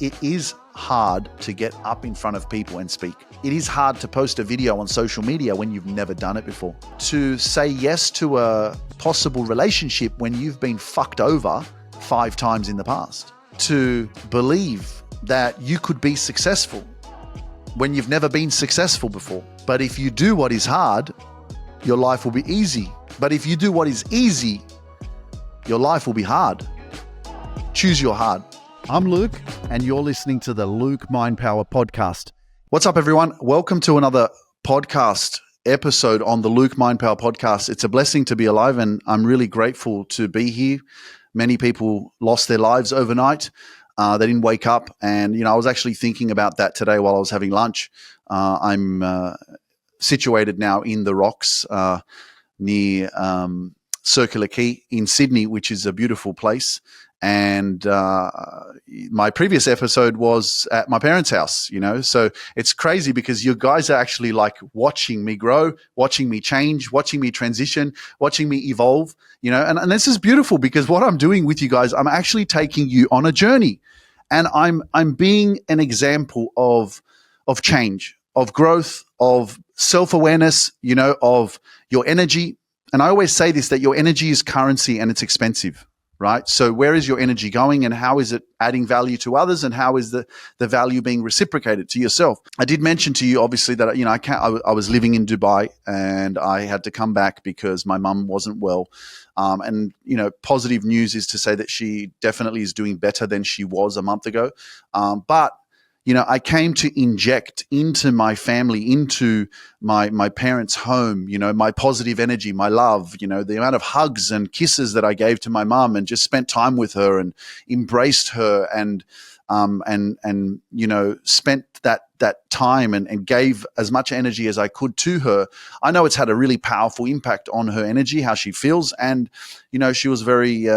It is hard to get up in front of people and speak. It is hard to post a video on social media when you've never done it before. To say yes to a possible relationship when you've been fucked over 5 times in the past. To believe that you could be successful when you've never been successful before. But if you do what is hard, your life will be easy. But if you do what is easy, your life will be hard. Choose your hard. I'm Luke, and you're listening to the Luke Mind Power Podcast. What's up, everyone? Welcome to another podcast episode on the Luke Mind Power Podcast. It's a blessing to be alive, and I'm really grateful to be here. Many people lost their lives overnight. They didn't wake up, and I was actually thinking about that today while I was having lunch. I'm situated now in the Rocks near Circular Quay in Sydney, which is a beautiful place. And my previous episode was at my parents' house, so it's crazy because you guys are actually like watching me grow, watching me change, watching me transition, watching me evolve, and this is beautiful because what I'm doing with you guys, I'm actually taking you on a journey, and I'm being an example of change, of growth, of self-awareness, of your energy. And I always say this, that your energy is currency and it's expensive. Right? So where is your energy going, and how is it adding value to others, and how is the value being reciprocated to yourself? I did mention to you, obviously, that I was living in Dubai and I had to come back because my mum wasn't well. And positive news is to say that she definitely is doing better than she was a month ago. But I came to inject into my family, into my parents' home, my positive energy, my love, the amount of hugs and kisses that I gave to my mum, and just spent time with her and embraced her and spent that time and gave as much energy as I could to her. I know it's had a really powerful impact on her energy, how she feels. And, she was very,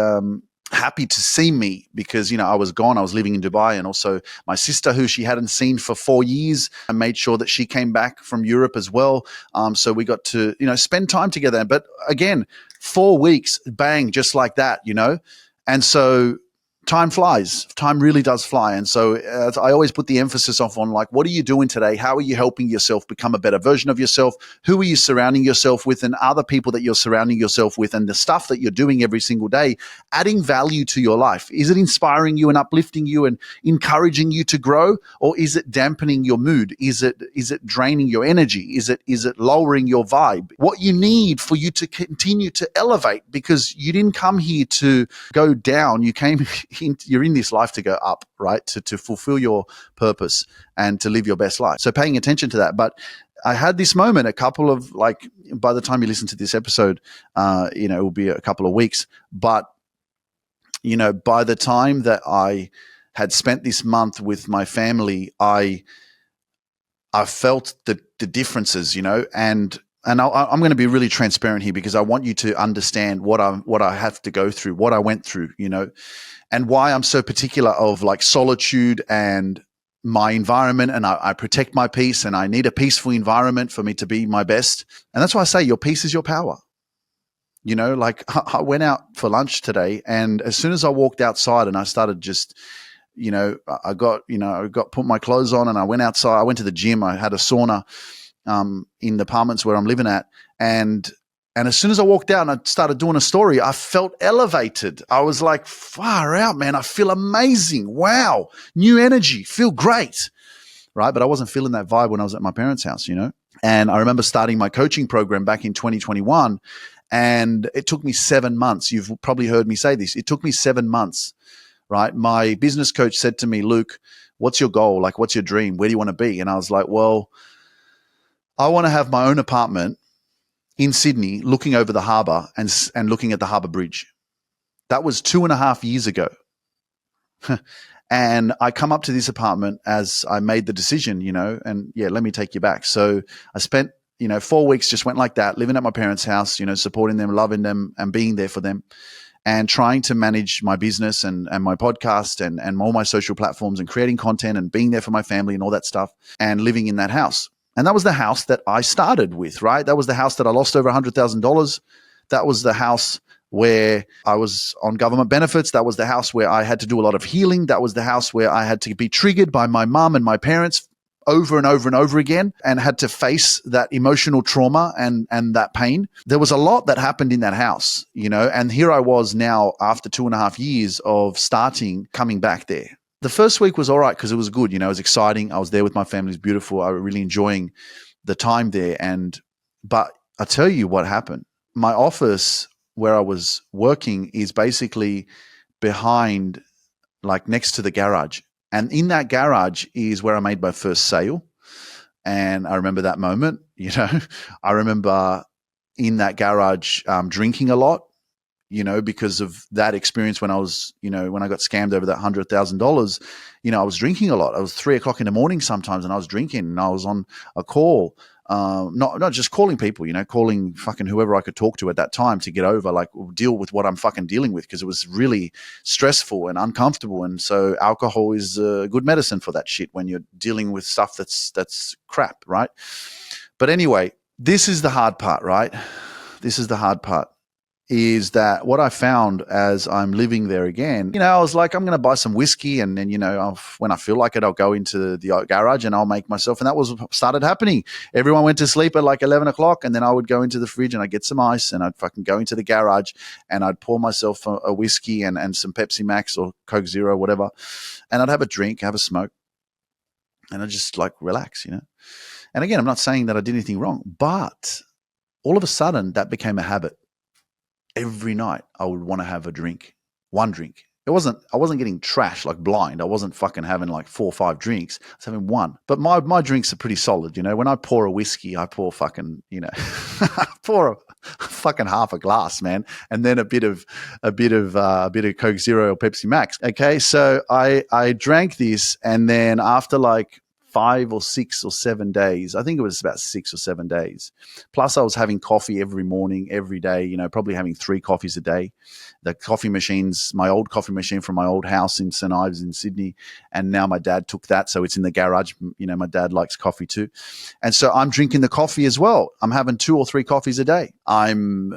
happy to see me because, I was gone. I was living in Dubai, and also my sister, who she hadn't seen for 4 years, I made sure that she came back from Europe as well. So we got to, spend time together. But again, 4 weeks, bang, just like that, And so time flies. Time really does fly. And so I always put the emphasis on like, what are you doing today? How are you helping yourself become a better version of yourself? Who are you surrounding yourself with, and other people that you're surrounding yourself with, and the stuff that you're doing every single day, adding value to your life? Is it inspiring you and uplifting you and encouraging you to grow, or is it dampening your mood? Is it draining your energy? Is it lowering your vibe? What you need for you to continue to elevate, because you didn't come here to go down. You came you're in this life to go up, right? To fulfill your purpose and to live your best life. So paying attention to that. But I had this moment, a couple of, like, by the time you listen to this episode, it will be a couple of weeks. But, by the time that I had spent this month with my family, I felt the differences, and I'm going to be really transparent here because I want you to understand what I have to go through, what I went through, and why I'm so particular of like solitude and my environment, and I protect my peace, and I need a peaceful environment for me to be my best. And that's why I say your peace is your power. Like I went out for lunch today, and as soon as I walked outside and I started just, I put my clothes on and I went outside. I went to the gym. I had a sauna in the apartments where I'm living at. And as soon as I walked out and I started doing a story, I felt elevated. I was like, far out, man. I feel amazing. Wow. New energy. Feel great. Right. But I wasn't feeling that vibe when I was at my parents' house, And I remember starting my coaching program back in 2021, and it took me 7 months. You've probably heard me say this. It took me 7 months. Right. My business coach said to me, Luke, what's your goal? Like, what's your dream? Where do you want to be? And I was like, well, I want to have my own apartment in Sydney, looking over the harbour and looking at the harbour bridge. That was 2.5 years ago. And I come up to this apartment as I made the decision, and yeah, let me take you back. So I spent, 4 weeks, just went like that, living at my parents' house, supporting them, loving them, and being there for them, and trying to manage my business and my podcast and all my social platforms, and creating content and being there for my family and all that stuff, and living in that house. And that was the house that I started with, right? That was the house that I lost over $100,000. That was the house where I was on government benefits. That was the house where I had to do a lot of healing. That was the house where I had to be triggered by my mum and my parents over and over and over again, and had to face that emotional trauma and that pain. There was a lot that happened in that house, and here I was now after 2.5 years of coming back there. The first week was all right because it was good. It was exciting. I was there with my family. It was beautiful. I was really enjoying the time there. But I'll tell you what happened. My office where I was working is basically behind, like next to the garage. And in that garage is where I made my first sale. And I remember that moment, I remember in that garage drinking a lot, because of that experience when I was, when I got scammed over that $100,000, I was drinking a lot. It was 3:00 in the morning sometimes, and I was drinking, and I was on a call, not just calling people, calling fucking whoever I could talk to at that time to get over, like, deal with what I'm fucking dealing with, because it was really stressful and uncomfortable. And so alcohol is good medicine for that shit when you're dealing with stuff that's crap, right? But anyway, this is the hard part, right? This is the hard part. Is that what I found as I'm living there again? I was like, I'm going to buy some whiskey, and then, when I feel like it, I'll go into the garage and I'll make myself. And that was what started happening. Everyone went to sleep at like 11 o'clock, and then I would go into the fridge and I'd get some ice, and I'd fucking go into the garage and I'd pour myself a whiskey and some Pepsi Max or Coke Zero, whatever. And I'd have a drink, have a smoke, and I'd just like relax, And again, I'm not saying that I did anything wrong, but all of a sudden that became a habit. Every night I would want to have a drink, one drink. I wasn't getting trashed like blind. I wasn't fucking having like 4 or 5 drinks. I was having one. But my drinks are pretty solid. When I pour a whiskey, I pour fucking, pour a fucking half a glass, man. And then a bit of Coke Zero or Pepsi Max. Okay. So I drank this, and then after like 5 or 6 or 7 days, I think it was about 6 or 7 days. Plus I was having coffee every morning, every day, probably having 3 coffees a day. The coffee machines, my old coffee machine from my old house in St. Ives in Sydney, and now my dad took that, so it's in the garage. My dad likes coffee too. And so I'm drinking the coffee as well. I'm having 2 or 3 coffees a day. I'm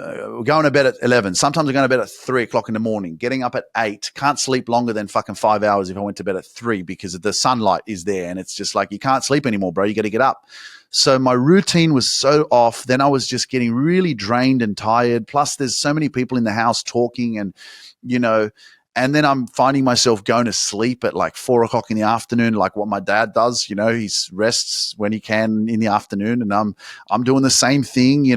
going to bed at 11. Sometimes I'm going to bed at 3:00 in the morning, getting up at 8. Can't sleep longer than fucking 5 hours if I went to bed at 3, because the sunlight is there, and it's just like, you can't sleep anymore, bro. You got to get up. So my routine was so off. Then I was just getting really drained and tired. Plus there's so many people in the house talking, and, and then I'm finding myself going to sleep at like 4:00 in the afternoon, like what my dad does. He rests when he can in the afternoon, and I'm doing the same thing,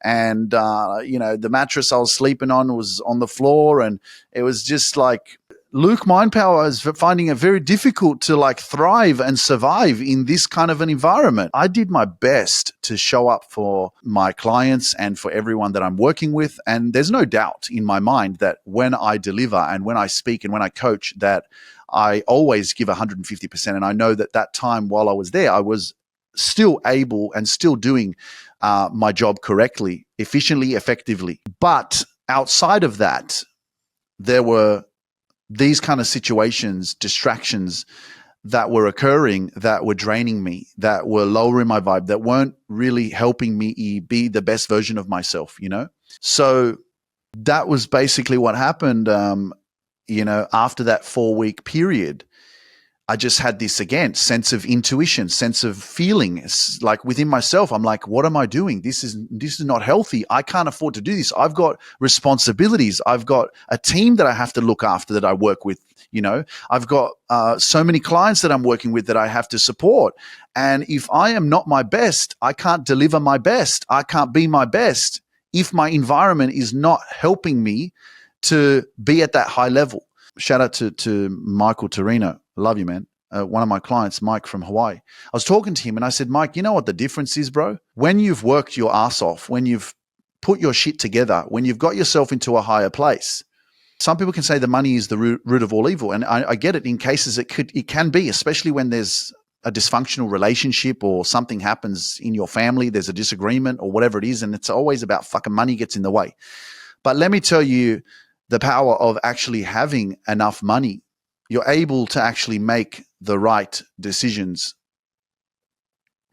and, the mattress I was sleeping on was on the floor, and it was just like, Luke Mindpower is finding it very difficult to like thrive and survive in this kind of an environment. I did my best to show up for my clients and for everyone that I'm working with. And there's no doubt in my mind that when I deliver and when I speak and when I coach, that I always give 150%. And I know that time while I was there, I was still able and still doing my job correctly, efficiently, effectively. But outside of that, there were these kind of situations, distractions that were occurring, that were draining me, that were lowering my vibe, that weren't really helping me be the best version of myself, So that was basically what happened, after that 4-week period. I just had this, again, sense of intuition, sense of feeling. It's like within myself, I'm like, what am I doing? This is not healthy. I can't afford to do this. I've got responsibilities. I've got a team that I have to look after, that I work with. I've got so many clients that I'm working with that I have to support. And if I am not my best, I can't deliver my best. I can't be my best if my environment is not helping me to be at that high level. Shout out to Michael Torino. I love you, man. One of my clients, Mike from Hawaii. I was talking to him and I said, Mike, you know what the difference is, bro? When you've worked your ass off, when you've put your shit together, when you've got yourself into a higher place, some people can say the money is the root of all evil. And I get it in cases it can be, especially when there's a dysfunctional relationship or something happens in your family, there's a disagreement or whatever it is. And it's always about fucking money gets in the way. But let me tell you the power of actually having enough money. You're able to actually make the right decisions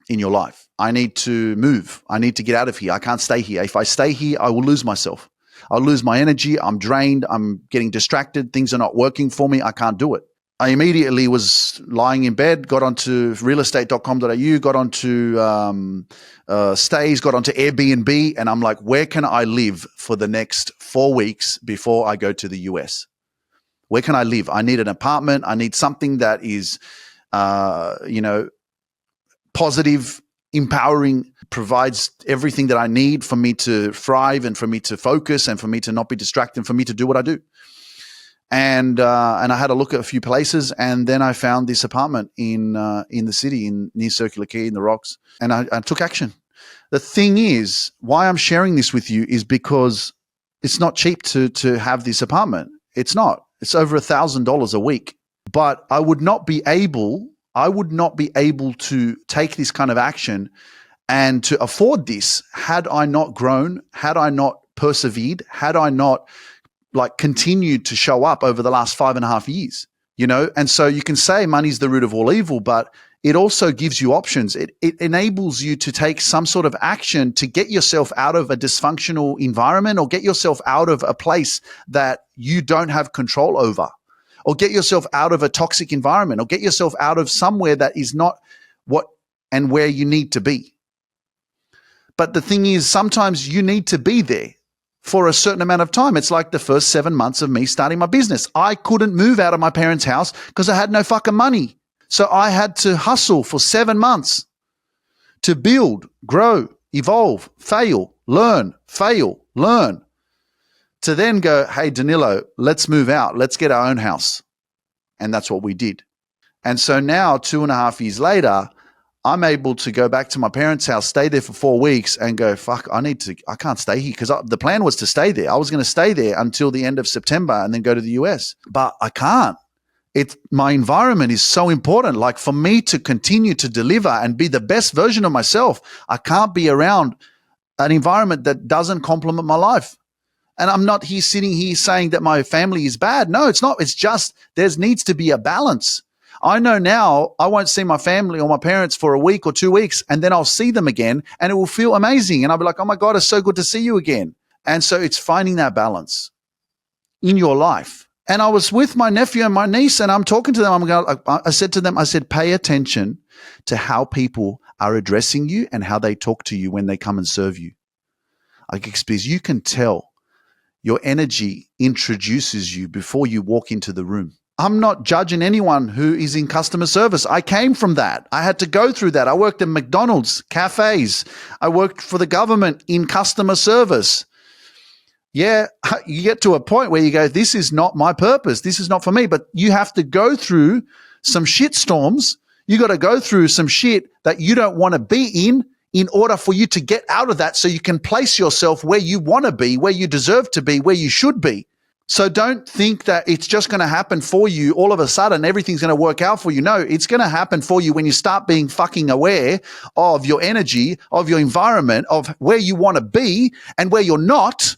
in your life. I need to move. I need to get out of here. I can't stay here. If I stay here, I will lose myself. I'll lose my energy. I'm drained. I'm getting distracted. Things are not working for me. I can't do it. I immediately was lying in bed, got onto realestate.com.au, got onto Stays, got onto Airbnb, and I'm like, where can I live for the next 4 weeks before I go to the US? Where can I live? I need an apartment. I need something that is, positive, empowering, provides everything that I need for me to thrive and for me to focus and for me to not be distracted and for me to do what I do. And I had a look at a few places, and then I found this apartment in the city near Circular Quay in the Rocks, and I took action. The thing is, why I'm sharing this with you is because it's not cheap to have this apartment. It's not. It's over $1,000 a week. But I would not be able to take this kind of action and to afford this had I not grown, had I not persevered, had I not continued to show up over the last 5.5 years, And so you can say money's the root of all evil, but it also gives you options. It enables you to take some sort of action to get yourself out of a dysfunctional environment or get yourself out of a place that you don't have control over, or get yourself out of a toxic environment, or get yourself out of somewhere that is not what and where you need to be. But the thing is, sometimes you need to be there for a certain amount of time. It's like the first 7 months of me starting my business. I couldn't move out of my parents' house because I had no fucking money. So I had to hustle for 7 months to build, grow, evolve, fail, learn, to then go, hey, Danilo, let's move out. Let's get our own house. And that's what we did. And so now, 2.5 years later, I'm able to go back to my parents' house, stay there for 4 weeks and go, fuck, I can't stay here, because the plan was to stay there. I was going to stay there until the end of September and then go to the US, but I can't. My environment is so important. Like, for me to continue to deliver and be the best version of myself, I can't be around an environment that doesn't complement my life. And I'm not sitting here saying that my family is bad. No, it's not. It's just there needs to be a balance. I know now I won't see my family or my parents for a week or 2 weeks, and then I'll see them again and it will feel amazing. And I'll be like, oh my God, it's so good to see you again. And so it's finding that balance in your life. And I was with my nephew and my niece, and I'm talking to them. I said to them, pay attention to how people are addressing you and how they talk to you when they come and serve you. Because you can tell your energy introduces you before you walk into the room. I'm not judging anyone who is in customer service. I came from that. I had to go through that. I worked at McDonald's, cafes. I worked for the government in customer service. Yeah, you get to a point where you go, this is not my purpose. This is not for me. But you have to go through some shit storms. You got to go through some shit that you don't want to be in order for you to get out of that, so you can place yourself where you want to be, where you deserve to be, where you should be. So don't think that it's just going to happen for you all of a sudden. Everything's going to work out for you. No, it's going to happen for you when you start being fucking aware of your energy, of your environment, of where you want to be and where you're not,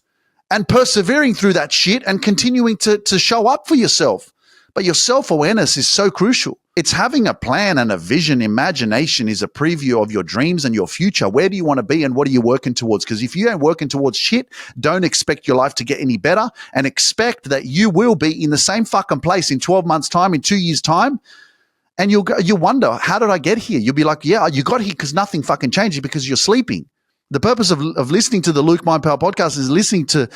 and persevering through that shit and continuing to show up for yourself. But your self-awareness is so crucial. It's having a plan and a vision. Imagination is a preview of your dreams and your future. Where do you want to be and what are you working towards? Because if you ain't working towards shit, don't expect your life to get any better, and expect that you will be in the same fucking place in 12 months' time, in 2 years' time. And you'll wonder, how did I get here? You'll be like, yeah, you got here because nothing fucking changed, because you're sleeping. The purpose of listening to the Luke Mind Power podcast is listening to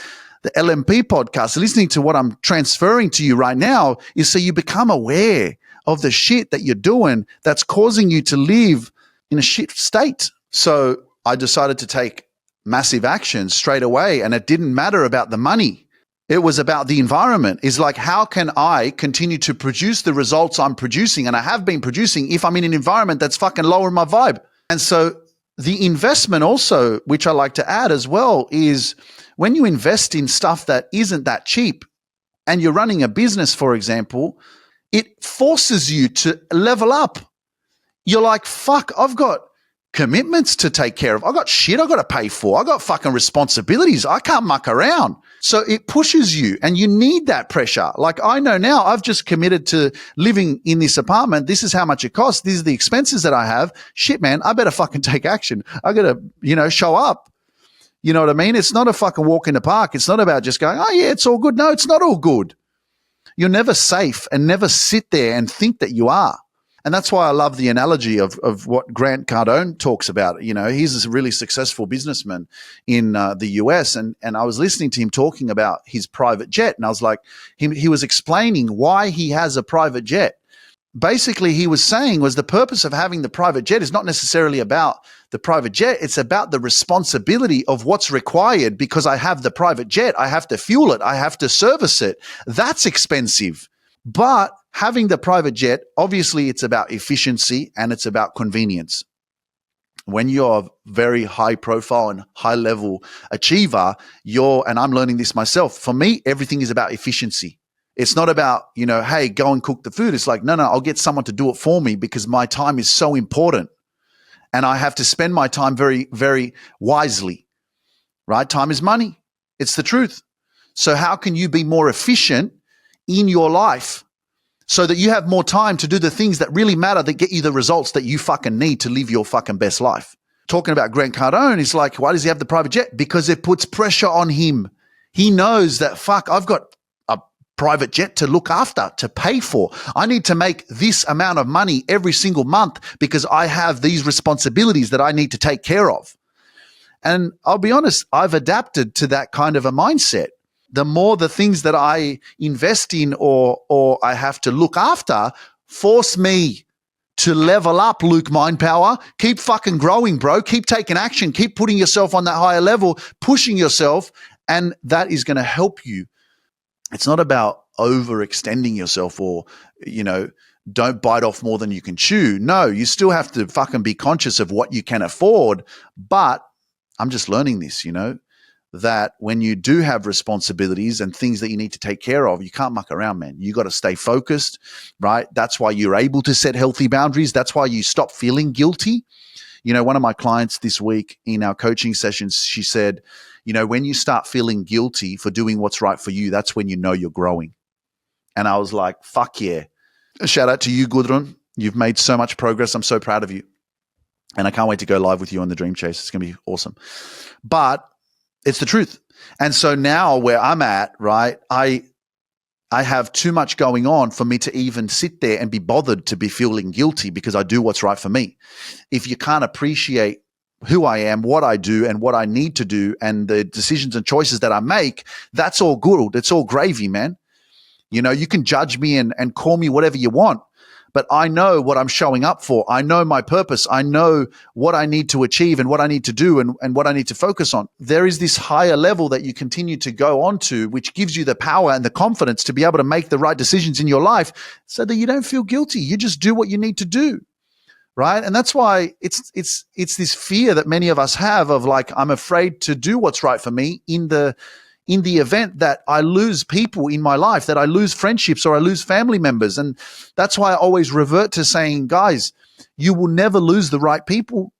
the LMP podcast, listening to what I'm transferring to you right now, is so you become aware of the shit that you're doing that's causing you to live in a shit state. So I decided to take massive action straight away, and it didn't matter about the money. It was about the environment. It's like, how can I continue to produce the results I'm producing, and I have been producing, if I'm in an environment that's fucking lowering my vibe? And so the investment also, which I like to add as well, is when you invest in stuff that isn't that cheap, and you're running a business, for example, it forces you to level up. You're like, fuck, I've got commitments to take care of. I've got shit I've got to pay for. I've got fucking responsibilities. I can't muck around. So it pushes you, and you need that pressure. Like, I know now I've just committed to living in this apartment. This is how much it costs. These are the expenses that I have. Shit, man, I better fucking take action. I got to, show up. You know what I mean? It's not a fucking walk in the park. It's not about just going, oh yeah, it's all good. No, it's not all good. You're never safe, and never sit there and think that you are. And that's why I love the analogy of what Grant Cardone talks about. You know, he's a really successful businessman in the US. And I was listening to him talking about his private jet. And I was like, he was explaining why he has a private jet. Basically, he was saying was the purpose of having the private jet is not necessarily about the private jet. It's about the responsibility of what's required because I have the private jet. I have to fuel it. I have to service it. That's expensive. But having the private jet, obviously it's about efficiency and it's about convenience. When you're a very high profile and high level achiever, and I'm learning this myself, for me, everything is about efficiency. It's not about, you know, hey, go and cook the food. It's like, no, I'll get someone to do it for me because my time is so important. And I have to spend my time very, very wisely, right? Time is money. It's the truth. So how can you be more efficient in your life so that you have more time to do the things that really matter, that get you the results that you fucking need to live your fucking best life? Talking about Grant Cardone, he's like, why does he have the private jet? Because it puts pressure on him. He knows that, fuck, I've got a private jet to look after, to pay for. I need to make this amount of money every single month because I have these responsibilities that I need to take care of. And I'll be honest, I've adapted to that kind of a mindset. The more the things that I invest in or I have to look after force me to level up, Luke Mind Power. Keep fucking growing, bro. Keep taking action. Keep putting yourself on that higher level, pushing yourself, and that is going to help you. It's not about overextending yourself or, you know, don't bite off more than you can chew. No, you still have to fucking be conscious of what you can afford. But I'm just learning this, you know, that when you do have responsibilities and things that you need to take care of, you can't muck around, man. You got to stay focused, right? That's why you're able to set healthy boundaries. That's why you stop feeling guilty. You know, one of my clients this week in our coaching sessions, she said, you know, when you start feeling guilty for doing what's right for you, that's when you know you're growing. And I was like, fuck yeah. Shout out to you, Gudrun. You've made so much progress. I'm so proud of you. And I can't wait to go live with you on the Dream Chase. It's going to be awesome. But it's the truth. And so now where I'm at, right, I have too much going on for me to even sit there and be bothered to be feeling guilty because I do what's right for me. If you can't appreciate who I am, what I do, and what I need to do, and the decisions and choices that I make, that's all good. It's all gravy, man. You know, you can judge me and call me whatever you want, but I know what I'm showing up for. I know my purpose. I know what I need to achieve and what I need to do and what I need to focus on. There is this higher level that you continue to go on to, which gives you the power and the confidence to be able to make the right decisions in your life so that you don't feel guilty. You just do what you need to do, right? And that's why it's this fear that many of us have of like, I'm afraid to do what's right for me in the event that I lose people in my life, that I lose friendships or I lose family members. And that's why I always revert to saying, guys, you will never lose the right people.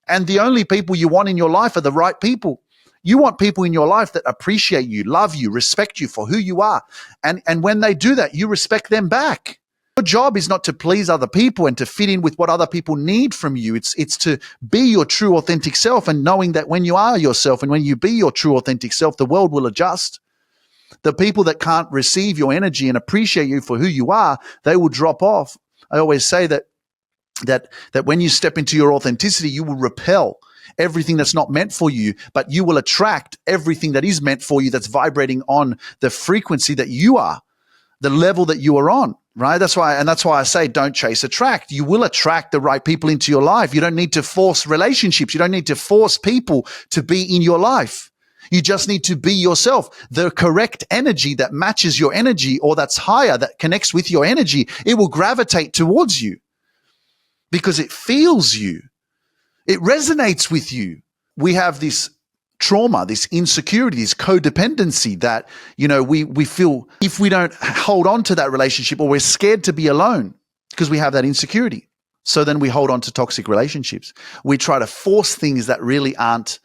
And the only people you want in your life are the right people. You want people in your life that appreciate you, love you, respect you for who you are. And when they do that, you respect them back. Your job is not to please other people and to fit in with what other people need from you. It's to be your true, authentic self, and knowing that when you are yourself and when you be your true, authentic self, the world will adjust. The people that can't receive your energy and appreciate you for who you are, they will drop off. I always say that when you step into your authenticity, you will repel everything that's not meant for you, but you will attract everything that is meant for you, that's vibrating on the frequency that you are, the level that you are on. Right. That's why I say don't chase, attract. You will attract the right people into your life. You don't need to force relationships. You don't need to force people to be in your life. You just need to be yourself. The correct energy that matches your energy or that's higher, that connects with your energy, it will gravitate towards you because it feels you. It resonates with you. We have this trauma, this insecurity, this codependency that, you know, we feel if we don't hold on to that relationship, or we're scared to be alone because we have that insecurity. So then we hold on to toxic relationships. We try to force things that really aren't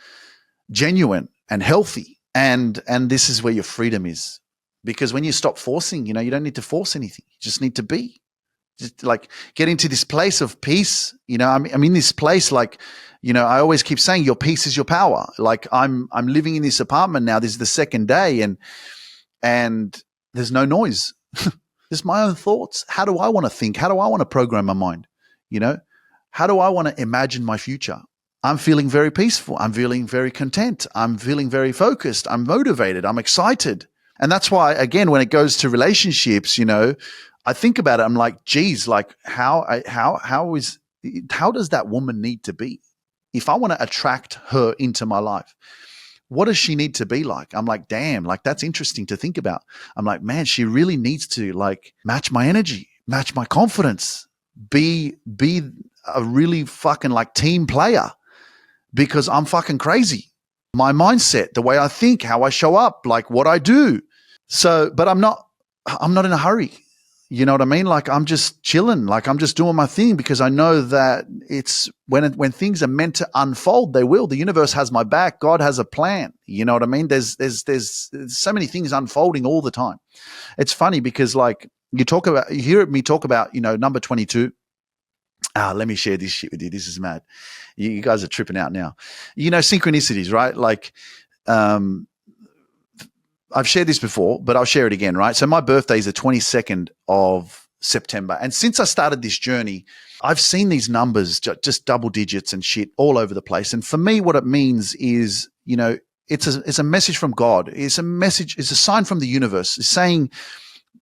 genuine and healthy. And this is where your freedom is. Because when you stop forcing, you know, you don't need to force anything. You just need to be. just like get into this place of peace. I'm in this place, like, I always keep saying your peace is your power. Like I'm living in this apartment now. This is the second day, and there's no noise. Just my own thoughts. How do I want to think? How do I want to program my mind? How do I want to imagine my future? I'm feeling very peaceful. I'm feeling very content. I'm feeling very focused. I'm motivated. I'm excited. And that's why, again, when it goes to relationships, I think about it. I'm like, geez, like how does that woman need to be? If I want to attract her into my life, what does she need to be like? I'm like, damn, like that's interesting to think about. I'm like, man, she really needs to like match my energy, match my confidence, be a really fucking like team player, because I'm fucking crazy. My mindset, the way I think, how I show up, like what I do. So, but I'm not in a hurry. You know what I mean? Like I'm just chilling, like I'm just doing my thing, because I know that it's when things are meant to unfold, they will. The universe has my back. God has a plan. You know what I mean? There's so many things unfolding all the time. It's funny because like you hear me talk about, number 22. Let me share this shit with you. This is mad. You guys are tripping out now. Synchronicities, right? Like, I've shared this before, but I'll share it again, right? So my birthday is the 22nd of September. And since I started this journey, I've seen these numbers, just double digits and shit all over the place. And for me, what it means is, it's a message from God. It's a sign from the universe. It's saying,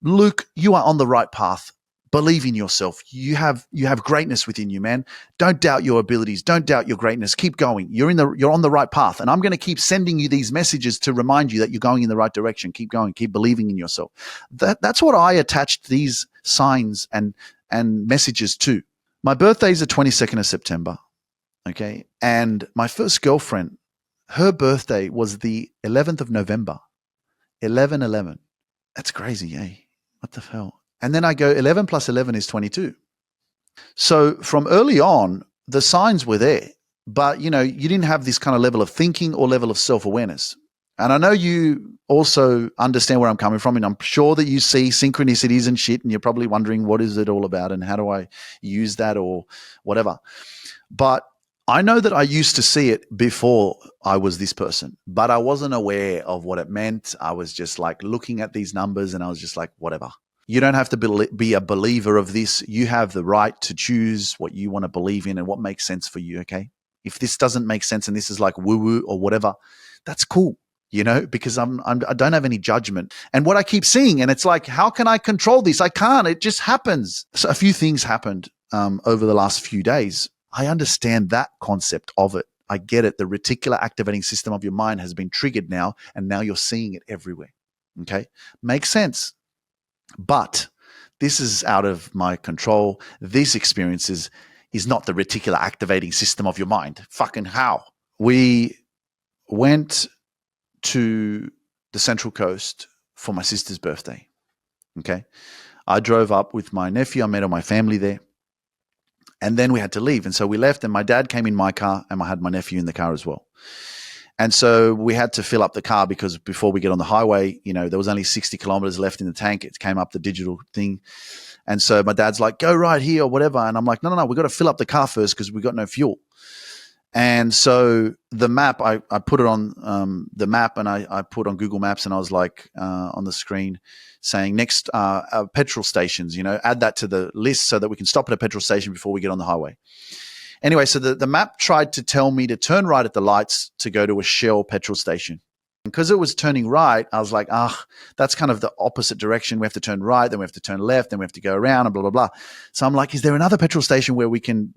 Luke, you are on the right path. Believe in yourself. You have greatness within you, man. Don't doubt your abilities. Don't doubt your greatness. Keep going. You're on the right path. And I'm going to keep sending you these messages to remind you that you're going in the right direction. Keep going. Keep believing in yourself. That's what I attached these signs and messages to. My birthday is the 22nd of September. Okay. And my first girlfriend, her birthday was the 11th of November. 11/11. That's crazy, eh? What the hell? And then I go 11 plus 11 is 22. So from early on, the signs were there, but you didn't have this kind of level of thinking or level of self-awareness. And I know you also understand where I'm coming from, and I'm sure that you see synchronicities and shit, and you're probably wondering, what is it all about and how do I use that or whatever. But I know that I used to see it before I was this person, but I wasn't aware of what it meant. I was just like looking at these numbers and I was just like, whatever. You don't have to be a believer of this. You have the right to choose what you want to believe in and what makes sense for you, okay? If this doesn't make sense and this is like woo-woo or whatever, that's cool, because I don't have any judgment. And what I keep seeing, and it's like, how can I control this? I can't. It just happens. So a few things happened over the last few days. I understand that concept of it. I get it. The reticular activating system of your mind has been triggered now, and now you're seeing it everywhere, okay? Makes sense. But this is out of my control. This experience is not the reticular activating system of your mind. Fucking how? We went to the Central Coast for my sister's birthday. Okay. I drove up with my nephew. I met all my family there. And then we had to leave. And so we left, and my dad came in my car, and I had my nephew in the car as well. And so we had to fill up the car because before we get on the highway, there was only 60 kilometers left in the tank. It came up the digital thing. And so my dad's like, go right here or whatever. And I'm like, no, we've got to fill up the car first because we've got no fuel. And so the map, I put it on the map, and I put on Google Maps, and I was like on the screen saying next petrol stations, add that to the list so that we can stop at a petrol station before we get on the highway. Anyway, so the map tried to tell me to turn right at the lights to go to a Shell petrol station. Because it was turning right, I was like, that's kind of the opposite direction. We have to turn right, then we have to turn left, then we have to go around and blah, blah, blah. So I'm like, is there another petrol station where we can,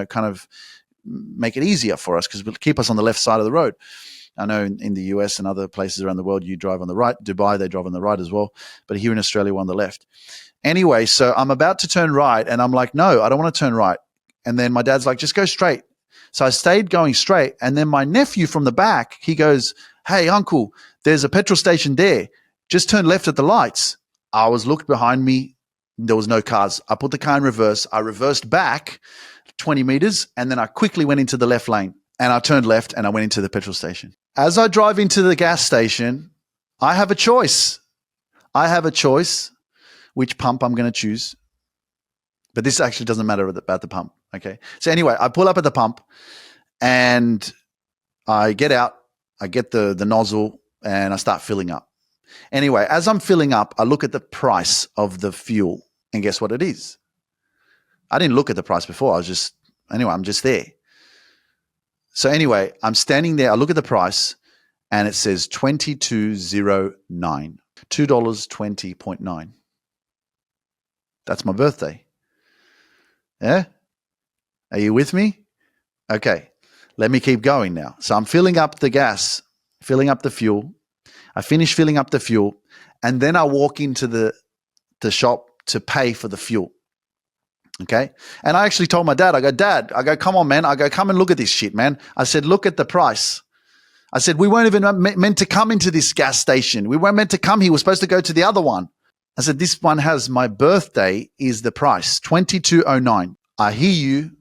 kind of make it easier for us because it'll keep us on the left side of the road? I know in the US and other places around the world, you drive on the right. Dubai, they drive on the right as well. But here in Australia, we're on the left. Anyway, so I'm about to turn right, and I'm like, no, I don't want to turn right. And then my dad's like, just go straight. So I stayed going straight. And then my nephew from the back, he goes, hey, uncle, there's a petrol station there. Just turn left at the lights. I looked behind me. There was no cars. I put the car in reverse. I reversed back 20 meters, and then I quickly went into the left lane. And I turned left, and I went into the petrol station. As I drive into the gas station, I have a choice. Which pump I'm going to choose. But this actually doesn't matter about the pump. Okay. So anyway, I pull up at the pump and I get out, I get the nozzle and I start filling up. Anyway, as I'm filling up, I look at the price of the fuel and guess what it is? I didn't look at the price before. I'm just there. So anyway, I'm standing there. I look at the price and it says $22.09, $2.20.9. That's my birthday. Yeah? Are you with me? Okay. Let me keep going now. So I'm filling up the gas, filling up the fuel. I finish filling up the fuel, and then I walk into the shop to pay for the fuel. Okay. And I actually told my dad, Dad, come on, man. Come and look at this shit, man. I said, look at the price. I said, we weren't even meant to come into this gas station. We weren't meant to come here. We're supposed to go to the other one. I said, this one has my birthday is the price, $22.09. I hear you.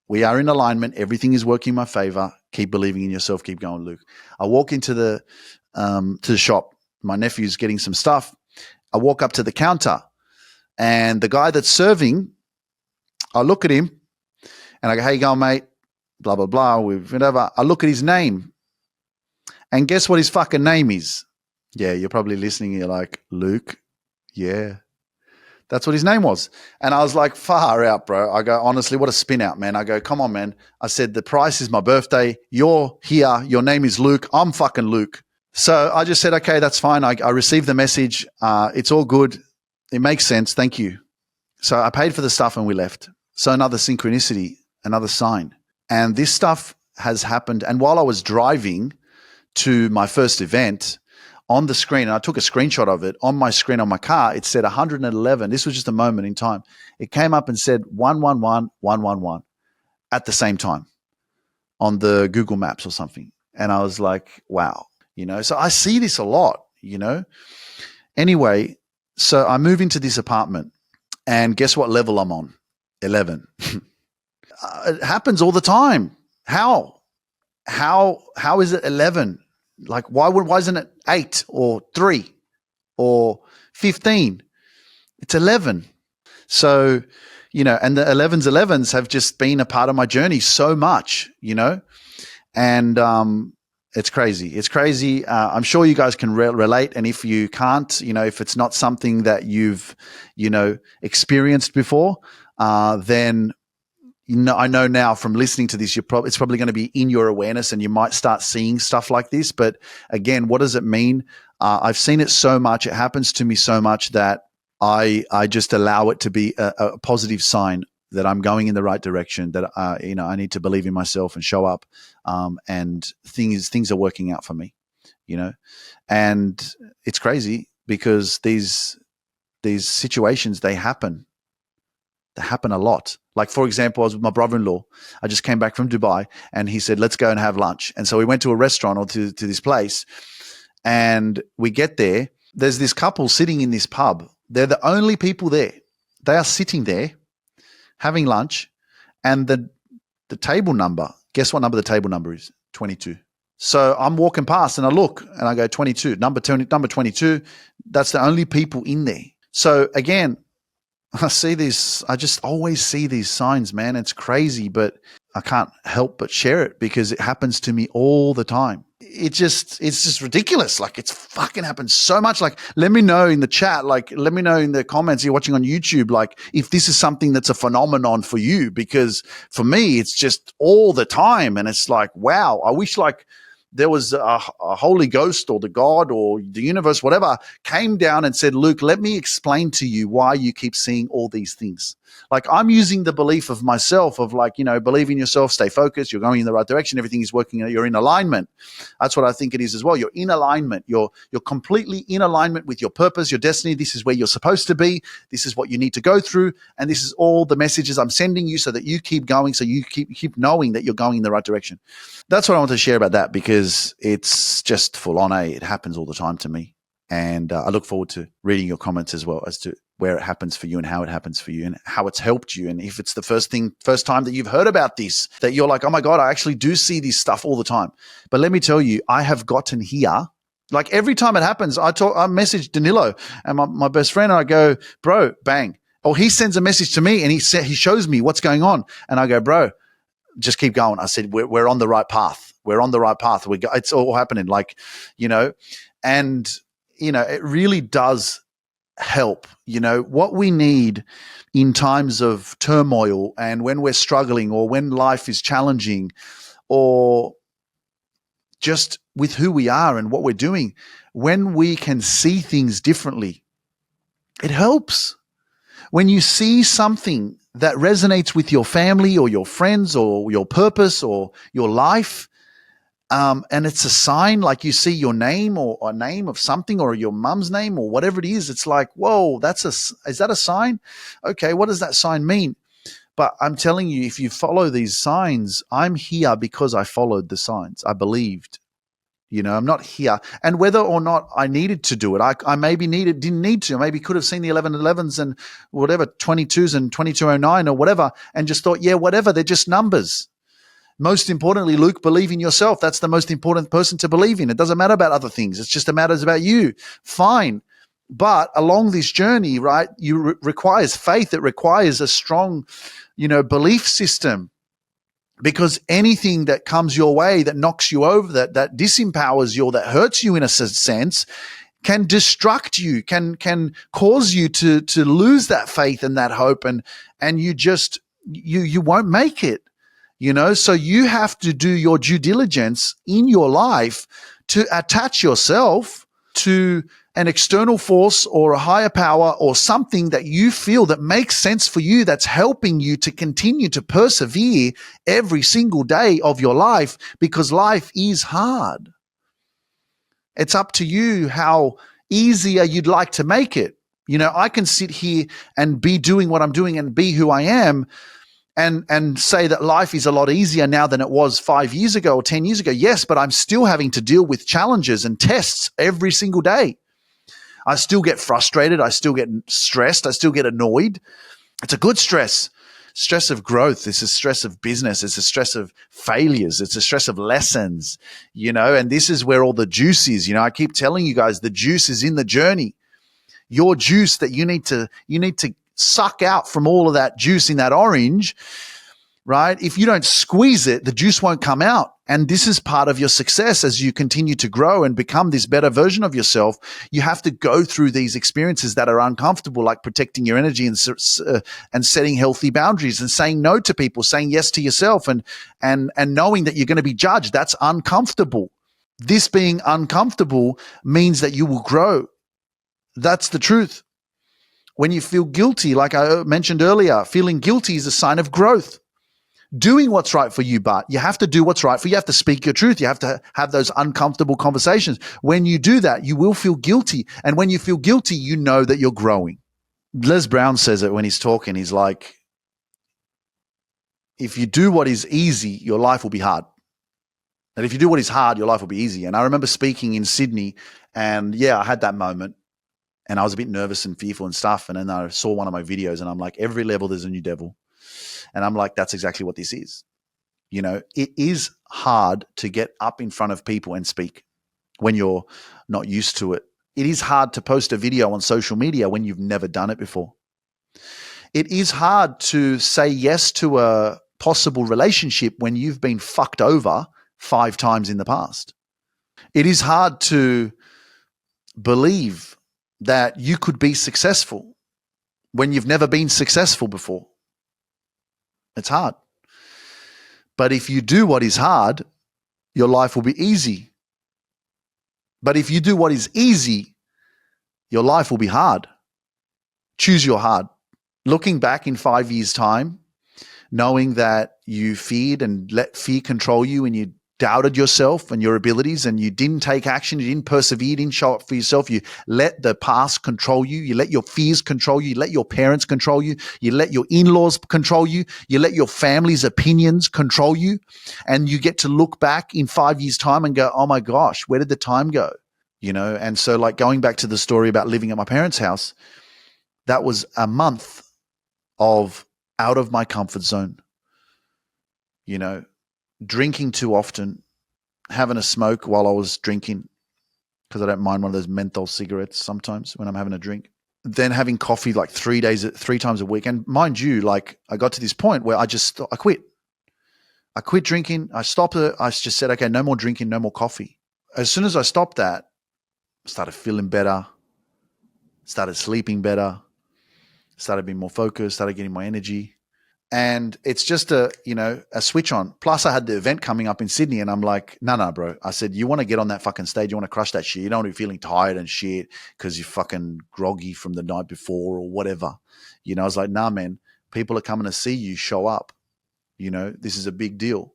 We are in alignment. Everything is working in my favor. Keep believing in yourself. Keep going, Luke. I walk into the shop. My nephew's getting some stuff. I walk up to the counter, and the guy that's serving, I look at him, and I go, "How you going, mate?" Blah blah blah. Whatever. I look at his name, and guess what his fucking name is? Yeah, you're probably listening. You're like, Luke. Yeah. That's what his name was. And I was like, far out, bro. I go, honestly, what a spin out, man. I go, come on, man. I said, the price is my birthday. You're here. Your name is Luke. I'm fucking Luke. So I just said, okay, that's fine. I received the message. It's all good. It makes sense. Thank you. So I paid for the stuff and we left. So another synchronicity, another sign. And this stuff has happened. And while I was driving to my first event, on the screen, and I took a screenshot of it, on my screen on my car, it said 111. This was just a moment in time. It came up and said 111, 111 at the same time on the Google Maps or something. And I was like, wow, so I see this a lot, Anyway, so I move into this apartment and guess what level I'm on? 11. It happens all the time. How is it 11? Like, why isn't it 8 or 3 or 15? It's 11. So, and the 11s have just been a part of my journey so much, and it's crazy. It's crazy. I'm sure you guys can relate. And if you can't, if it's not something that you've, experienced before, then I know now from listening to this, it's probably going to be in your awareness and you might start seeing stuff like this. But again, what does it mean? I've seen it so much. It happens to me so much that I just allow it to be a positive sign that I'm going in the right direction, that, I need to believe in myself and show up. And things are working out for me, and it's crazy because these situations, they happen a lot. Like, for example, I was with my brother-in-law. I just came back from Dubai and he said, let's go and have lunch. And so we went to a restaurant or to this place, and we get there. There's this couple sitting in this pub. They're the only people there. They are sitting there having lunch, and the table number, guess what number the table number is? 22. So I'm walking past and I look and I go, 22, number 22. That's the only people in there. So again, I just always see these signs, man. It's crazy, but I can't help but share it because it happens to me all the time. It's just ridiculous. Like, it's fucking happens so much. Like, let me know in the chat, like, let me know in the comments you're watching on YouTube, like, if this is something that's a phenomenon for you, because for me, it's just all the time. And it's like, wow, I wish like there was a Holy Ghost or the God or the universe, whatever, came down and said, Luke, let me explain to you why you keep seeing all these things. Like, I'm using the belief of myself of like, believe in yourself, stay focused, you're going in the right direction, everything is working, you're in alignment. That's what I think it is as well. You're in alignment. You're completely in alignment with your purpose, your destiny. This is where you're supposed to be. This is what you need to go through. And this is all the messages I'm sending you so that you keep going, so you keep knowing that you're going in the right direction. That's what I want to share about that, because it's just full on. It happens all the time to me. And I look forward to reading your comments as well as to where it happens for you and how it happens for you and how it's helped you. And if it's the first time that you've heard about this, that you're like, oh my God, I actually do see this stuff all the time. But let me tell you, I have gotten here. Like, every time it happens, I message Danilo and my best friend and I go, bro, bang. or he sends a message to me and he shows me what's going on. And I go, bro, just keep going. I said, we're on the right path. We're on the right path. It's all happening. Like, and, it really does help. What we need in times of turmoil and when we're struggling or when life is challenging or just with who we are and what we're doing, when we can see things differently, it helps. When you see something that resonates with your family or your friends or your purpose or your life, and it's a sign, like you see your name or a name of something or your mum's name or whatever it is, it's like, whoa, is that a sign? Okay, what does that sign mean? But I'm telling you, if you follow these signs, I'm here because I followed the signs. I believed. I'm not here. And whether or not I needed to do it, I maybe didn't need to. Maybe could have seen the 1111s and whatever, 22s and 2209 or whatever, and just thought, yeah, whatever, they're just numbers. Most importantly, Luke, believe in yourself. That's the most important person to believe in. It doesn't matter about other things. It's just matters about you. Fine. But along this journey, right, requires faith. It requires a strong, belief system. Because anything that comes your way that knocks you over, that disempowers you or that hurts you in a sense, can destruct you, can cause you to lose that faith and that hope, and you won't make it. So you have to do your due diligence in your life to attach yourself to an external force or a higher power or something that you feel that makes sense for you, that's helping you to continue to persevere every single day of your life, because life is hard. It's up to you how easier you'd like to make it. I can sit here and be doing what I'm doing and be who I am and say that life is a lot easier now than it was 5 years ago or 10 years ago. Yes, but I'm still having to deal with challenges and tests every single day. I still get frustrated. I still get stressed. I still get annoyed. It's a good stress. Stress of growth. It's a stress of business. It's a stress of failures. It's a stress of lessons, and this is where all the juice is. I keep telling you guys, the juice is in the journey. Your juice that you need to suck out from all of that juice in that orange, right? If you don't squeeze it, the juice won't come out. And this is part of your success as you continue to grow and become this better version of yourself. You have to go through these experiences that are uncomfortable, like protecting your energy and setting healthy boundaries and saying no to people, saying yes to yourself, and knowing that you're going to be judged. That's uncomfortable. This being uncomfortable means that you will grow. That's the truth. When you feel guilty, like I mentioned earlier, feeling guilty is a sign of growth. Doing what's right for you, but you have to do what's right for you. You have to speak your truth. You have to have those uncomfortable conversations. When you do that, you will feel guilty. And when you feel guilty, you know that you're growing. Les Brown says it when he's talking. He's like, if you do what is easy, your life will be hard. And if you do what is hard, your life will be easy. And I remember speaking in Sydney, and I had that moment. And I was a bit nervous and fearful and stuff. And then I saw one of my videos and I'm like, every level there's a new devil. And I'm like, that's exactly what this is. It is hard to get up in front of people and speak when you're not used to it. It is hard to post a video on social media when you've never done it before. It is hard to say yes to a possible relationship when you've been fucked over 5 times in the past. It is hard to believe that you could be successful when you've never been successful before. It's hard. But if you do what is hard, your life will be easy. But if you do what is easy, your life will be hard. Choose your hard. Looking back in 5 years' time, knowing that you feared and let fear control you and you doubted yourself and your abilities and you didn't take action, you didn't persevere, you didn't show up for yourself, you let the past control you, you let your fears control you, you let your parents control you, you let your in-laws control you, you let your family's opinions control you, and you get to look back in 5 years' time and go, oh my gosh, where did the time go? And so like going back to the story about living at my parents' house, that was a month of out of my comfort zone, drinking too often, having a smoke while I was drinking, because I don't mind one of those menthol cigarettes sometimes when I'm having a drink. then having coffee like 3 times a week. And mind you, like I got to this point where I quit. I quit drinking. I stopped it. I just said, okay, no more drinking, no more coffee. As soon as I stopped that, I started feeling better, started sleeping better, started being more focused, started getting my energy. And it's just a switch on. Plus I had the event coming up in Sydney and I'm like, no, bro. I said, you want to get on that fucking stage. You want to crush that shit. You don't want to be feeling tired and shit because you're fucking groggy from the night before or whatever. I was like, nah, man, people are coming to see you show up. This is a big deal.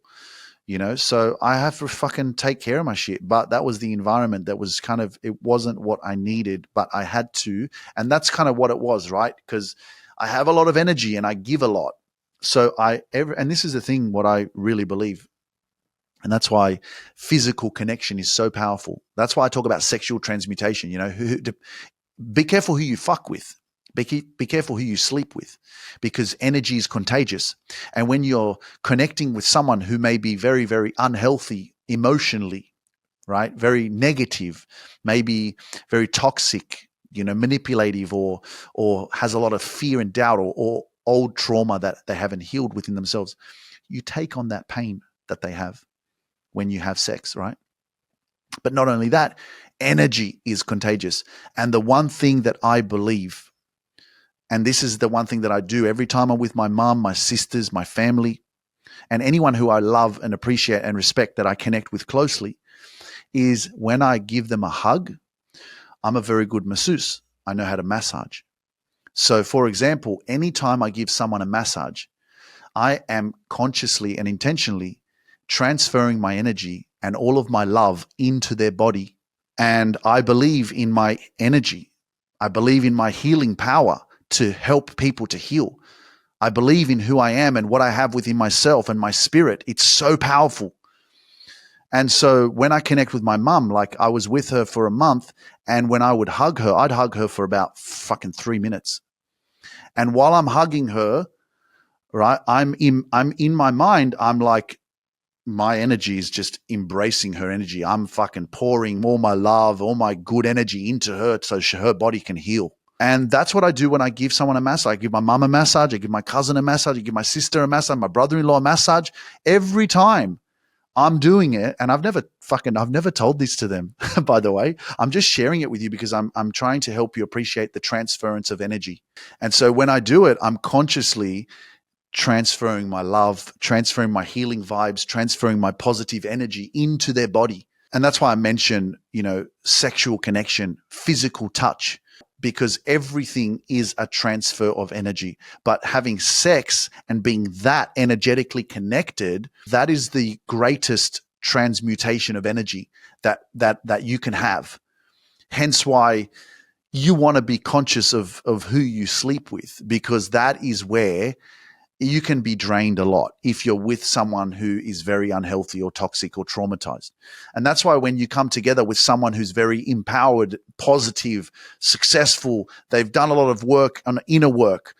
So I have to fucking take care of my shit. But that was the environment that was it wasn't what I needed, but I had to. And that's kind of what it was, right? Because I have a lot of energy and I give a lot. So and this is the thing, what I really believe. And that's why physical connection is so powerful. That's why I talk about sexual transmutation. Be careful who you fuck with. Be careful who you sleep with, because energy is contagious. And when you're connecting with someone who may be very, very unhealthy emotionally, right? Very negative, maybe very toxic, manipulative, or has a lot of fear and doubt, or old trauma that they haven't healed within themselves, you take on that pain that they have when you have sex, right? But not only that, energy is contagious. And the one thing that I believe, and this is the one thing that I do every time I'm with my mom, my sisters, my family, and anyone who I love and appreciate and respect that I connect with closely, is when I give them a hug, I'm a very good masseuse. I know how to massage. So, for example, anytime I give someone a massage, I am consciously and intentionally transferring my energy and all of my love into their body. And I believe in my energy. I believe in my healing power to help people to heal. I believe in who I am and what I have within myself and my spirit. It's so powerful. And so when I connect with my mum, like I was with her for a month, and when I would hug her, I'd hug her for about fucking 3 minutes. And while I'm hugging her, right, I'm in my mind, I'm like, my energy is just embracing her energy. I'm fucking pouring all my love, all my good energy into her so her body can heal. And that's what I do when I give someone a massage. I give my mum a massage. I give my cousin a massage. I give my sister a massage, my brother-in-law a massage. Every time I'm doing it, and I've never told this to them, by the way. I'm just sharing it with you because I'm trying to help you appreciate the transference of energy. And so when I do it, I'm consciously transferring my love, transferring my healing vibes, transferring my positive energy into their body. And that's why I mention, sexual connection, physical touch, because everything is a transfer of energy. But having sex and being that energetically connected, that is the greatest transmutation of energy that you can have. Hence why you want to be conscious of who you sleep with, because that is where you can be drained a lot if you're with someone who is very unhealthy or toxic or traumatized. And that's why when you come together with someone who's very empowered, positive, successful, they've done a lot of work on inner work,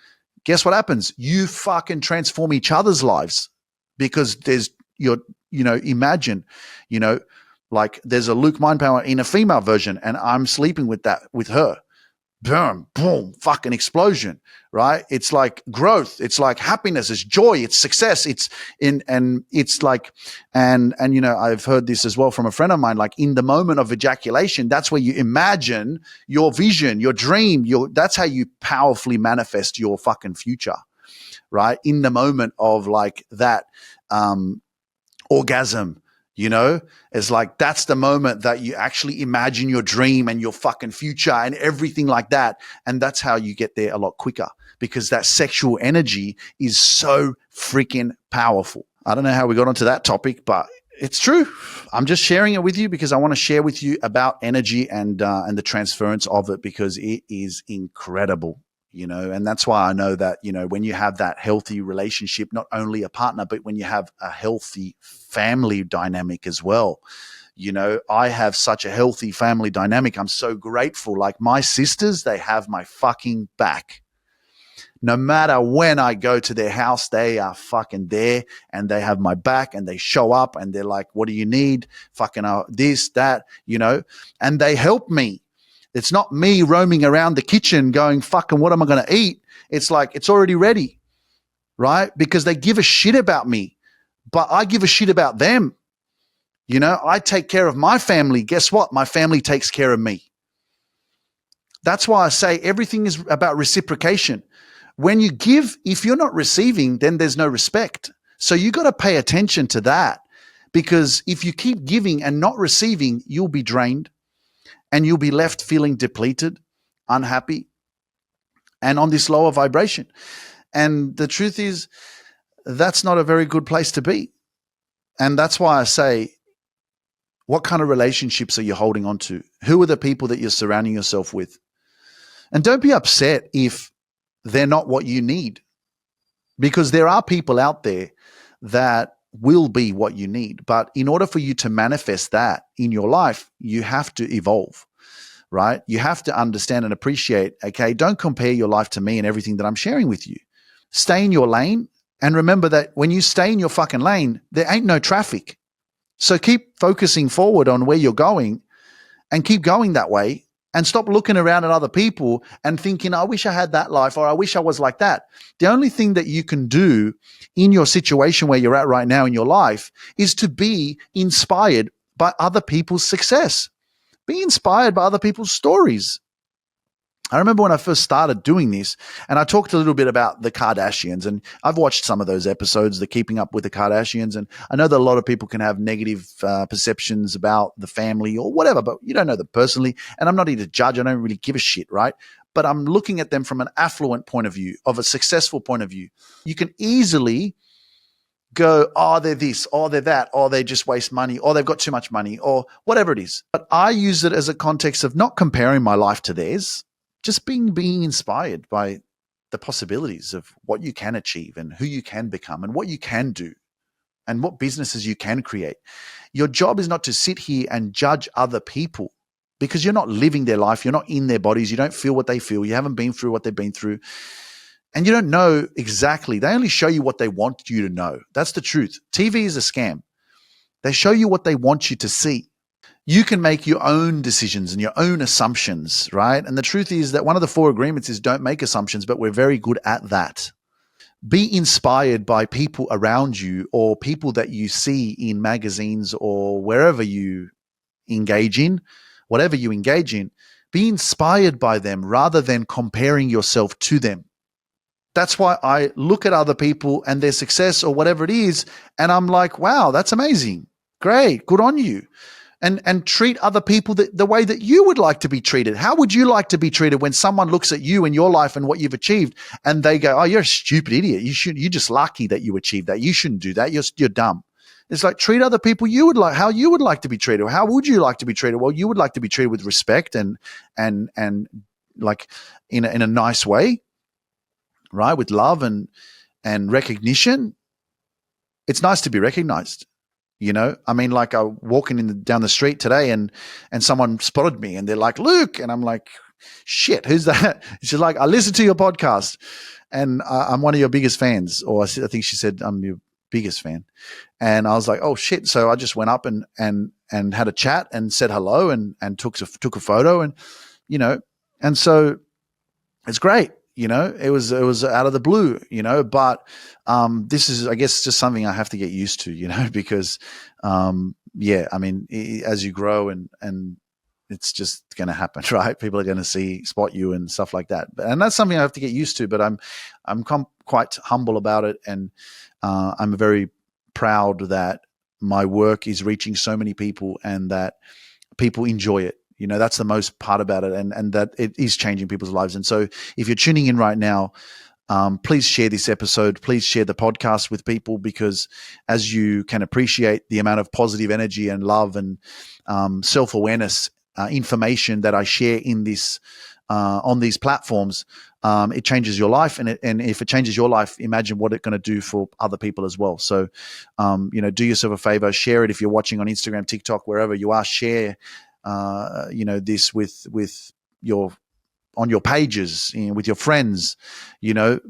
guess what happens? You fucking transform each other's lives, because imagine, like there's a Luke Mind Power in a female version, and I'm sleeping with her. Boom, boom, fucking explosion, right? It's like growth. It's like happiness. It's joy. It's success. It's I've heard this as well from a friend of mine, like in the moment of ejaculation, that's where you imagine your vision, your dream, that's how you powerfully manifest your fucking future, right? In the moment of like that, orgasm, it's like that's the moment that you actually imagine your dream and your fucking future and everything like that. And that's how you get there a lot quicker, because that sexual energy is so freaking powerful. I don't know how we got onto that topic, but it's true. I'm just sharing it with you because I want to share with you about energy and the transference of it, because it is incredible. And that's why I know that, when you have that healthy relationship, not only a partner, but when you have a healthy family dynamic as well. I have such a healthy family dynamic. I'm so grateful. Like my sisters, they have my fucking back. No matter when I go to their house, they are fucking there and they have my back, and they show up and they're like, what do you need? Fucking this, that, and they help me. It's not me roaming around the kitchen going, fucking, what am I going to eat? It's like, it's already ready, right? Because they give a shit about me, but I give a shit about them. You know, I take care of my family. Guess what? My family takes care of me. That's why I say everything is about reciprocation. When you give, if you're not receiving, then there's no respect. So you got to pay attention to that, because if you keep giving and not receiving, you'll be drained and you'll be left feeling depleted, unhappy, and on this lower vibration. And the truth is, that's not a very good place to be. And that's why I say, what kind of relationships are you holding on to? Who are the people that you're surrounding yourself with? And don't be upset if they're not what you need, because there are people out there that will be what you need. But in order for you to manifest that in your life, you have to evolve, right? You have to understand and appreciate, okay, don't compare your life to me and everything that I'm sharing with you. Stay in your lane, and remember that when you stay in your fucking lane, there ain't no traffic. So keep focusing forward on where you're going and keep going that way, and stop looking around at other people and thinking, I wish I had that life, or I wish I was like that. The only thing that you can do in your situation where you're at right now in your life is to be inspired by other people's success. Be inspired by other people's stories. I remember when I first started doing this, and I talked a little bit about the Kardashians, and I've watched some of those episodes, the Keeping Up with the Kardashians, and I know that a lot of people can have negative perceptions about the family or whatever, but you don't know them personally, and I'm not here to judge. I don't really give a shit, right? But I'm looking at them from an affluent point of view, of a successful point of view. You can easily go, oh, they're this, or they're that, or they just waste money, or they've got too much money, or whatever it is. But I use it as a context of not comparing my life to theirs, just being inspired by the possibilities of what you can achieve and who you can become and what you can do and what businesses you can create. Your job is not to sit here and judge other people, because you're not living their life. You're not in their bodies. You don't feel what they feel. You haven't been through what they've been through. And you don't know exactly. They only show you what they want you to know. That's the truth. TV is a scam. They show you what they want you to see. You can make your own decisions and your own assumptions, right? And the truth is that one of the 4 agreements is don't make assumptions, but we're very good at that. Be inspired by people around you or people that you see in magazines or wherever you engage in, whatever you engage in. Be inspired by them rather than comparing yourself to them. That's why I look at other people and their success or whatever it is, and I'm like, wow, that's amazing. Great. Good on you. And treat other people the way that you would like to be treated. How would you like to be treated when someone looks at you and your life and what you've achieved, and they go, oh, you're a stupid idiot. You're just lucky that you achieved that. You shouldn't do that. You're dumb. It's like, treat other people how you would like to be treated. How would you like to be treated? Well, you would like to be treated with respect and like in a nice way, right? With love and recognition. It's nice to be recognized. You know, I mean, like I walking down the street today and someone spotted me and they're like, Luke. And I'm like, shit, who's that? She's like, I listen to your podcast and I'm one of your biggest fans. Or I think she said, I'm your biggest fan. And I was like, oh shit. So I just went up and had a chat and said hello and took a photo and, you know, and so it's great. You know, it was out of the blue, you know, but this is, I guess, just something I have to get used to, you know, because, yeah, I mean, as you grow and it's just going to happen, right? People are going to spot you and stuff like that. And that's something I have to get used to, but I'm quite humble about it. And I'm very proud that my work is reaching so many people and that people enjoy it. You know, that's the most part about it, and that it is changing people's lives. And so if you're tuning in right now, please share this episode. Please share the podcast with people, because as you can appreciate the amount of positive energy and love and self-awareness information that I share in this on these platforms, it changes your life. And if it changes your life, imagine what it's going to do for other people as well. So, you know, do yourself a favor, share it. If you're watching on Instagram, TikTok, wherever you are, share you know, this with your on your pages, with your friends,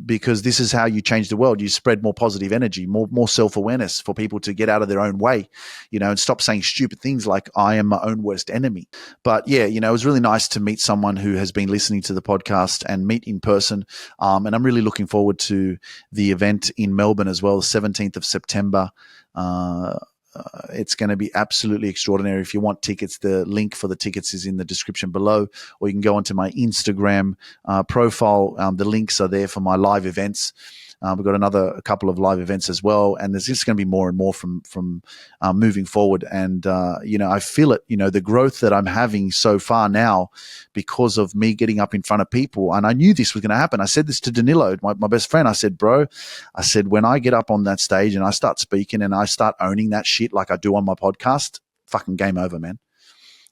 because this is how you change the world. You spread more positive energy, more self-awareness for people to get out of their own way, and stop saying stupid things like I am my own worst enemy. But yeah, it was really nice to meet someone who has been listening to the podcast and meet in person. And I'm really looking forward to the event in Melbourne as well, the 17th of September. It's going to be absolutely extraordinary. If you want tickets, the link for the tickets is in the description below, or you can go onto my Instagram profile. The links are there for my live events. We've got a couple of live events as well, and there's just going to be more and more from moving forward. And I feel it. The growth that I'm having so far now, because of me getting up in front of people. And I knew this was going to happen. I said this to Danilo, my best friend. I said, bro, when I get up on that stage and I start speaking and I start owning that shit like I do on my podcast, fucking game over, man.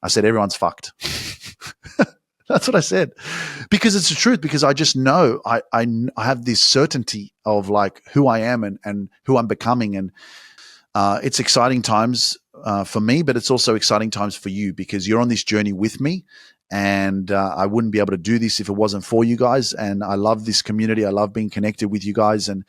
I said, everyone's fucked. That's what I said, because it's the truth. Because I just know I have this certainty of like who I am and who I'm becoming, and it's exciting times for me, but it's also exciting times for you, because you're on this journey with me, and I wouldn't be able to do this if it wasn't for you guys. And I love this community. I love being connected with you guys, and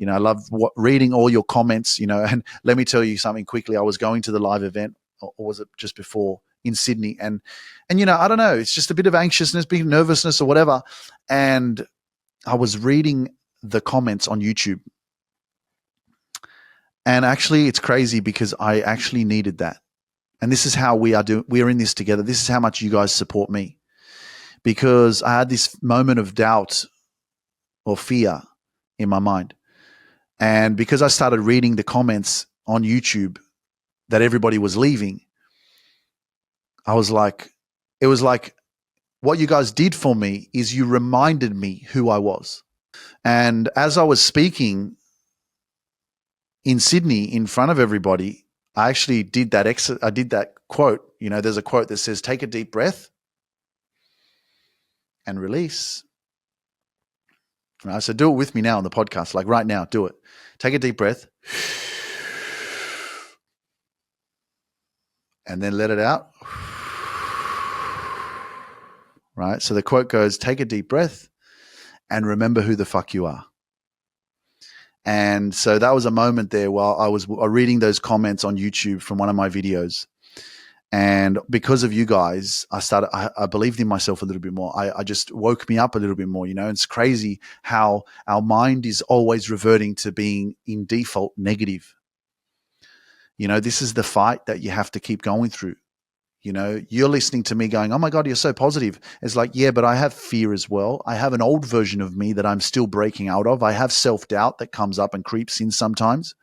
I love reading all your comments. And let me tell you something quickly. I was going to the live event, or was it just before, in Sydney, and I don't know, it's just a bit of anxiousness, big nervousness or whatever, and I was reading the comments on YouTube, and actually it's crazy because I actually needed that. And this is how we are in this together. This is how much you guys support me, because I had this moment of doubt or fear in my mind, and because I started reading the comments on YouTube that everybody was leaving, I was like, it was like, what you guys did for me is you reminded me who I was. And as I was speaking in Sydney in front of everybody, I actually did that. I did that quote. There's a quote that says, take a deep breath and release. Right? So do it with me now on the podcast, like right now, do it. Take a deep breath and then let it out. Right? So the quote goes, take a deep breath and remember who the fuck you are. And so that was a moment there while I was reading those comments on YouTube from one of my videos. And because of you guys, I believed in myself a little bit more. I just woke me up a little bit more, It's crazy how our mind is always reverting to being in default negative. This is the fight that you have to keep going through. You're listening to me going, oh my God, you're so positive. It's like, yeah, but I have fear as well. I have an old version of me that I'm still breaking out of. I have self-doubt that comes up and creeps in sometimes.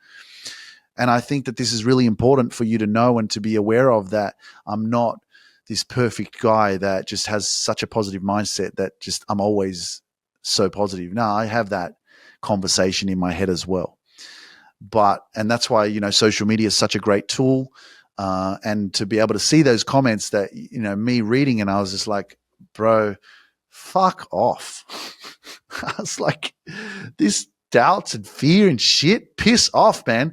And I think that this is really important for you to know and to be aware of, that I'm not this perfect guy that just has such a positive mindset that just I'm always so positive. No, I have that conversation in my head as well. And that's why, social media is such a great tool. And to be able to see those comments that, me reading, and I was just like, bro, fuck off. I was like, this doubts and fear and shit, piss off, man.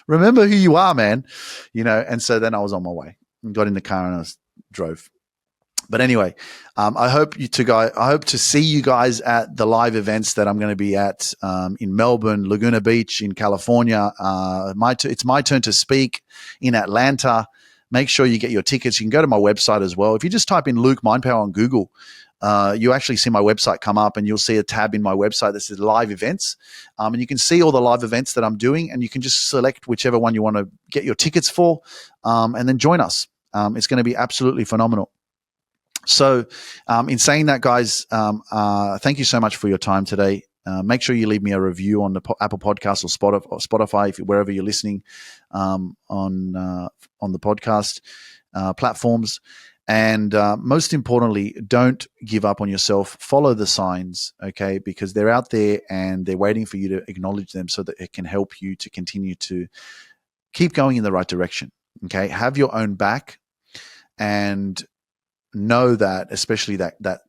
Remember who you are, man. And so then I was on my way and got in the car and I drove. But anyway, I hope to see you guys at the live events that I'm going to be at in Melbourne, Laguna Beach in California. It's my turn to speak in Atlanta. Make sure you get your tickets. You can go to my website as well. If you just type in Luke Mindpower on Google, you actually see my website come up, and you'll see a tab in my website that says live events. And you can see all the live events that I'm doing, and you can just select whichever one you want to get your tickets for, and then join us. It's going to be absolutely phenomenal. So in saying that, guys, thank you so much for your time today. Make sure you leave me a review on the Apple Podcast or Spotify, wherever you're listening on the podcast platforms. And most importantly, don't give up on yourself. Follow the signs, okay? Because they're out there and they're waiting for you to acknowledge them so that it can help you to continue to keep going in the right direction, okay? Have your own back, and know that, especially that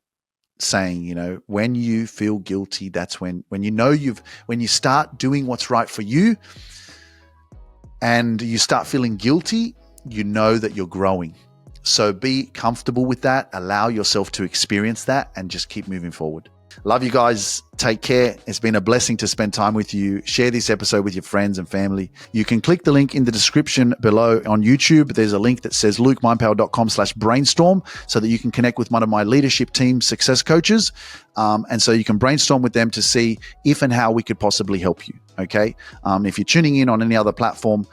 saying, when you feel guilty, that's when you start doing what's right for you and you start feeling guilty, that you're growing. So be comfortable with that. Allow yourself to experience that and just keep moving forward. Love you guys. Take care. It's been a blessing to spend time with you. Share this episode with your friends and family. You can click the link in the description below on YouTube. There's a link that says lukemindpower.com/brainstorm so that you can connect with one of my leadership team success coaches. And so you can brainstorm with them to see if and how we could possibly help you. Okay. If you're tuning in on any other platform,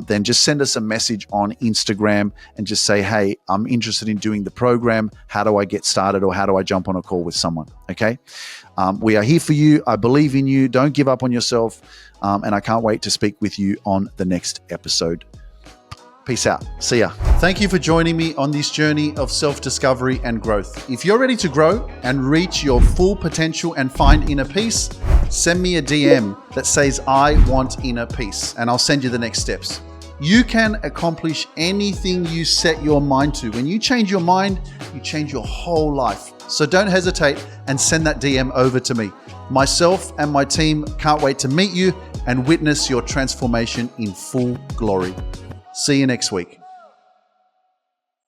then just send us a message on Instagram and just say, hey, I'm interested in doing the program. How do I get started, or how do I jump on a call with someone? Okay. We are here for you. I believe in you. Don't give up on yourself. And I can't wait to speak with you on the next episode. Peace out. See ya. Thank you for joining me on this journey of self-discovery and growth. If you're ready to grow and reach your full potential and find inner peace, send me a DM that says, I want inner peace, and I'll send you the next steps. You can accomplish anything you set your mind to. When you change your mind, you change your whole life. So don't hesitate and send that DM over to me. Myself and my team can't wait to meet you and witness your transformation in full glory. See you next week.